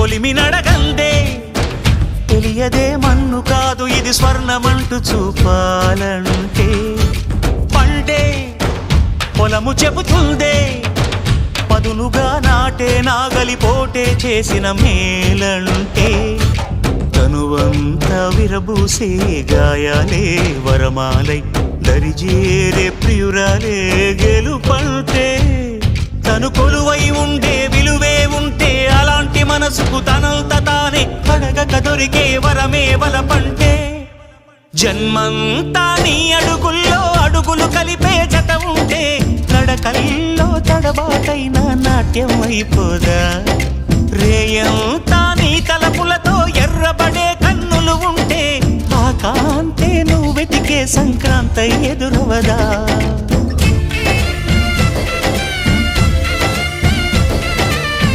కొలిమి నడగందే తెలియదే మన్ను కాదు ఇది స్వర్ణమంటూ చూపాలంటే పండే పొలము చెబుతుందే పదునుగా నాటే నాగలిపోటే చేసిన మేలంటే తనువంతా విరబూసే గాయాలే వరమాలై దరిజేరే ప్రియురాలే గెలుపంటే తను కొలువై ఉండే విలువే ఉంటే అలాంటి మనసుకు తనంత తానే అడగక దొరికే వరమే వలపంటే జన్మంతా నీ అడుగుల్లో అడుగులు కలిపే జత ఉంటే నడకల్లో తడబాటైన నాట్యం అయిపోదా రేయంతా నీ తలపులతో ఎర్రబడే కన్నులు ఉంటే ఆ కాంతే నువ్వు వెతికే సంక్రాంతి ఎదురవదా